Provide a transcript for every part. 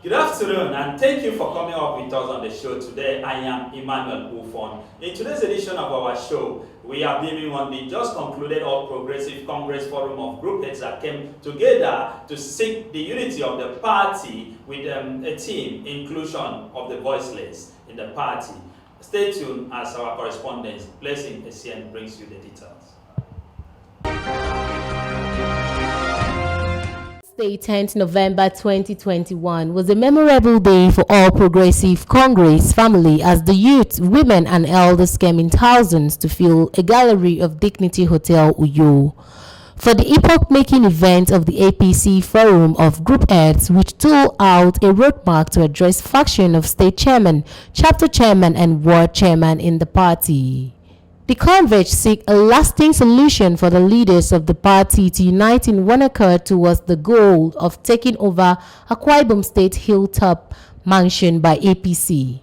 Good afternoon, and thank you for coming up with us on the show today. I am Emmanuel Buffon. In today's edition of our show, we are beaming on the just concluded All Progressive Congress Forum of Group Heads that came together to seek the unity of the party with a team inclusion of the voiceless in the party. Stay tuned as our correspondent, Blessing Essien, brings you the details. Thursday, 10th November 2021 was a memorable day for All Progressive Congress family as the youth, women and elders came in thousands to fill a gallery of Dignity Hotel Uyo for the epoch-making event of the APC Forum of Group Heads, which told out a roadmap to address faction of state chairman, chapter chairman and ward chairman in the party. The converge seek a lasting solution for the leaders of the party to unite in one accord towards the goal of taking over Akwa Ibom State Hilltop Mansion by APC.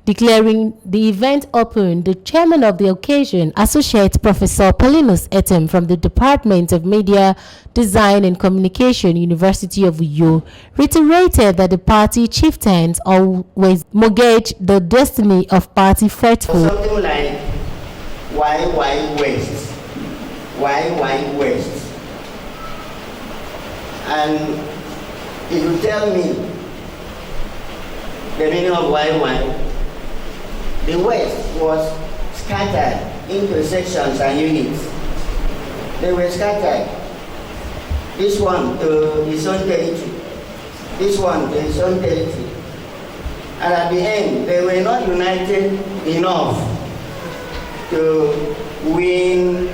Declaring the event open, the chairman of the occasion, Associate Professor Paulinus Etem from the Department of Media, Design and Communication, University of Uyo, reiterated that the party chieftains always mortgage the destiny of party faithful. Something like why West? Why West? And if you tell me the meaning of why, the West was scattered into sections and units. They were scattered. This one to his own territory, this one to his own territory. And at the end, they were not united enough to win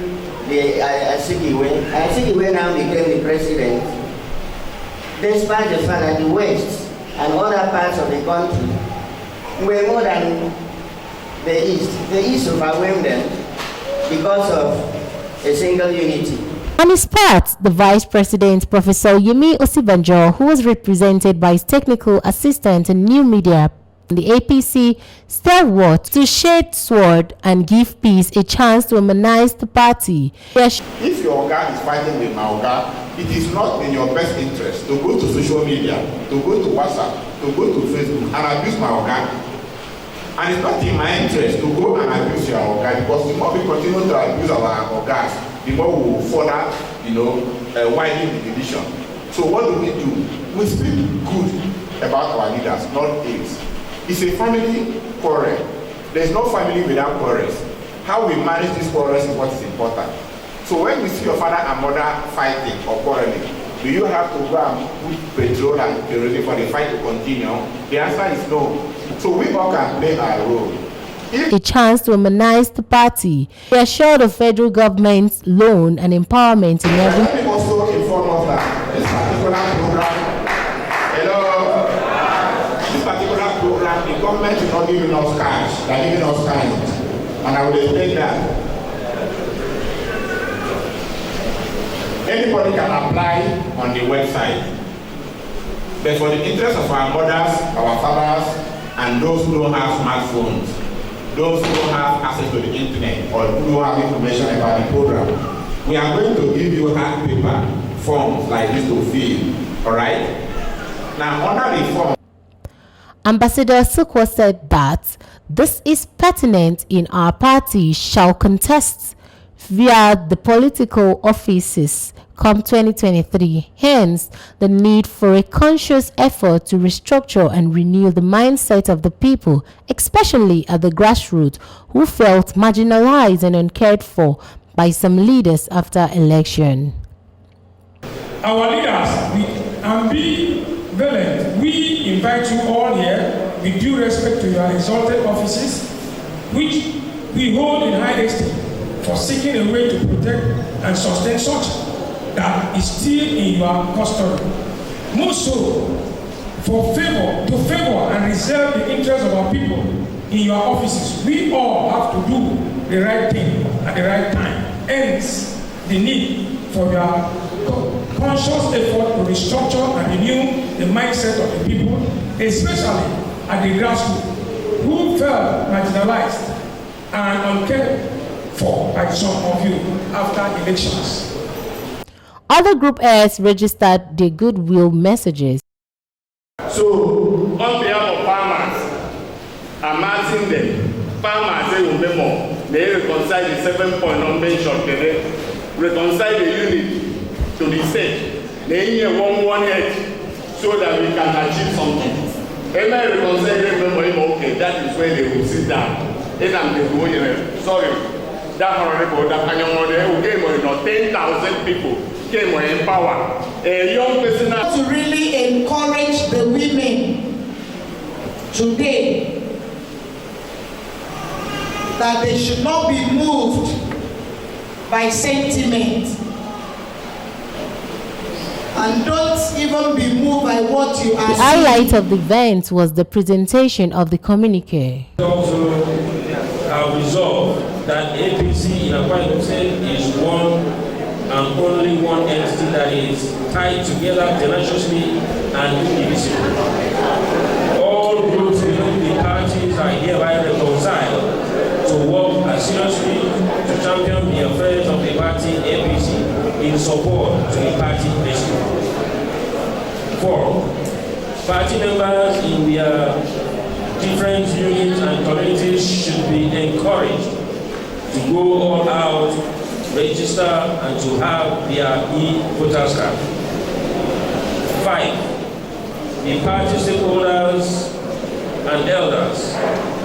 the Asikiwe. Asikiwe now became the president, despite the fact that the West and other parts of the country were more than the East. The East overwhelmed them because of a single unity. On his part, the Vice President, Professor Yemi Osibanjo, who was represented by his technical assistant and new media, the APC stalwart to shed sword and give peace a chance to harmonize the party. If your Oga is fighting with my Oga, it is not in your best interest to go to social media, to go to WhatsApp, to go to Facebook and abuse my Oga. And it's not in my interest to go and abuse your Oga, because the more we continue to abuse our Ogas, the more we will further, widen the division. So what do? We speak good about our leaders, not aids. It's a family quarrel. There is no family without quarrels. How we manage these quarrels is what is important. So when you see your father and mother fighting or quarreling, do you have to go and put petrol and kerosene for the fight to continue? The answer is no. So we all can play our role. A chance to harmonize the party. They assured the federal government's loan and empowerment in every. Let me also inform us that this particular program, the government is not giving us cash, they are giving us time. And I will explain that. Anybody can apply on the website. But for the interest of our mothers, our fathers, and those who don't have smartphones, those who don't have access to the internet, or who don't have information about the program, we are going to give you hard paper forms like this to fill. Alright? Now, under the form, Ambassador Sukwa said that this is pertinent in our party shall contest via the political offices come 2023. Hence, the need for a conscious effort to restructure and renew the mindset of the people, especially at the grassroots, who felt marginalized and uncared for by some leaders after election. Our leaders, ambivalent, we invite you all here with due respect to your exalted offices, which we hold in high esteem, for seeking a way to protect and sustain such that is still in your custody. More so, to favor and reserve the interests of our people in your offices. We all have to do the right thing at the right time. Hence, the need for your conscious effort to restructure and renew the mindset of the people, especially at the grassroots, who felt marginalized and uncared for by some of you after elections. Other group heads registered their goodwill messages. So, on behalf of farmers, I'm asking them, farmers say will be more. They reconcile the 7-point mentioned, reconcile the unit to the state. They need one edge so that we can achieve something. And I reconcile them, okay, that is where they will sit down. Then I'm going, sorry. That honorable, that who came 10,000 people came in power. A young person to really encourage the women today that they should not be moved by sentiment and don't even be moved by what you are The highlight of the event was the presentation of the communique. Also, our resolve that APC in Akwa Ibom State is one and only one entity that is tied together tenaciously and indivisible. All groups within the parties are hereby reconciled to work as seriously to champion the affairs of the party APC in support to the party mission. 4. Party members in their different units and communities should be encouraged to go all out, register, and to have their e-voters card. 5. The party stakeholders and elders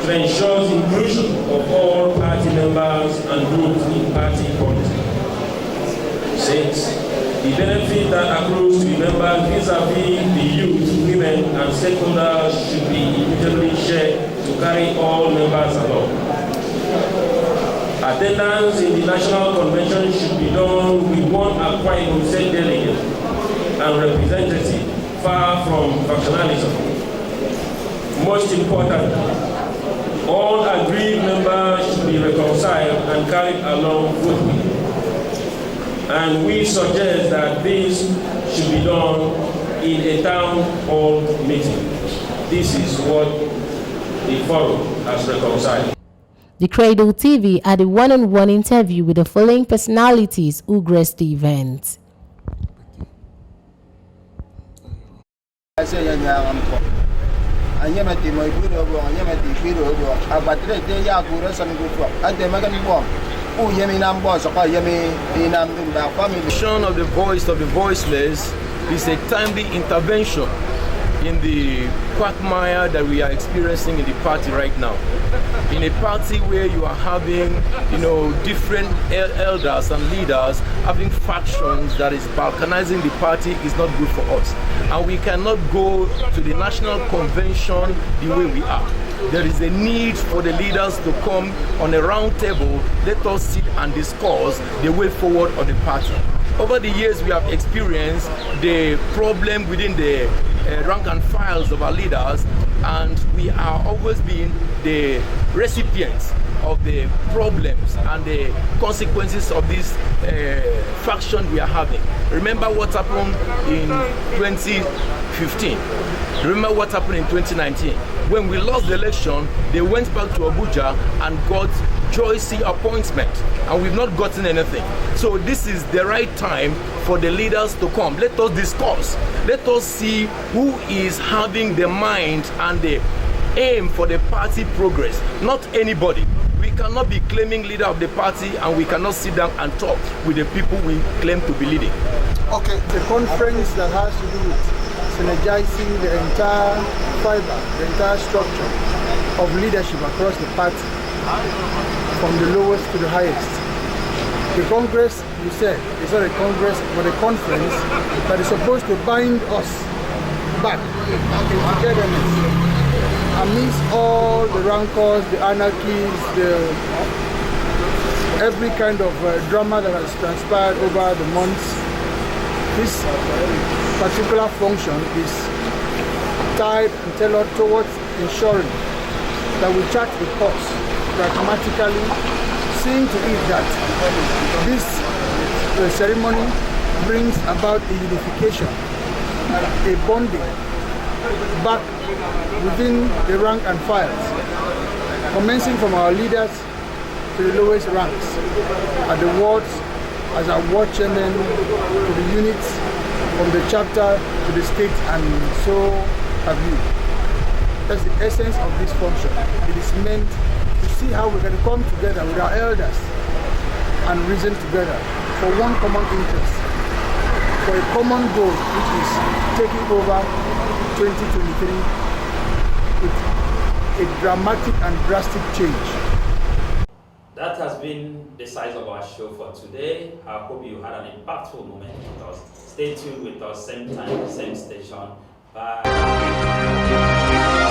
to ensure the inclusion of all party members and groups in party politics. 6. The benefit that accrues to the members vis-a-vis the youth, women, and stakeholders should be immediately shared to carry all members along. Attendance in the National Convention should be done with one Akwa Ibom State delegate and representative, far from factionalism. Most importantly, all agreed members should be reconciled and carried along with. And we suggest that this should be done in a town hall meeting. This is what the forum has reconciled. The Cradle TV had a one-on-one interview with the following personalities who graced the event. The mission of the voice of the voiceless is a timely intervention in the quagmire that we are experiencing in the party right now. In a party where you are having, different elders and leaders having factions that is balkanizing the party is not good for us. And we cannot go to the national convention the way we are. There is a need for the leaders to come on a round table, let us sit and discuss the way forward of the party. Over the years, we have experienced the problem within the rank and files of our leaders, and we are always being the recipients of the problems and the consequences of this faction we are having. Remember what happened in 2015. Remember what happened in 2019. When we lost the election, they went back to Abuja and got Joycey appointment, and we've not gotten anything. So this is the right time for the leaders to come. Let us discuss. Let us see who is having the mind and the aim for the party progress. Not anybody. We cannot be claiming leader of the party and we cannot sit down and talk with the people we claim to be leading. Okay, the conference that has to do with synergizing the entire fiber, the entire structure of leadership across the party, from the lowest to the highest. The Congress, you said, is not a Congress but a conference that is supposed to bind us back in togetherness amidst all the rancors, the anarchies, every kind of drama that has transpired over the months. This particular function is tied and tailored towards ensuring that we chart the course pragmatically, seeing to it that this ceremony brings about a unification, a bonding back within the rank and files, commencing from our leaders to the lowest ranks, at the wards, as our ward chairman, to the units, from the chapter to the state, and so have you. That's the essence of this function. It is meant to see how we can come together with our elders and reason together for one common interest, for a common goal, which is taking over 2023 with a dramatic and drastic change. That has been the size of our show for today. I hope you had an impactful moment with us. Stay tuned with us, same time, same station. Bye.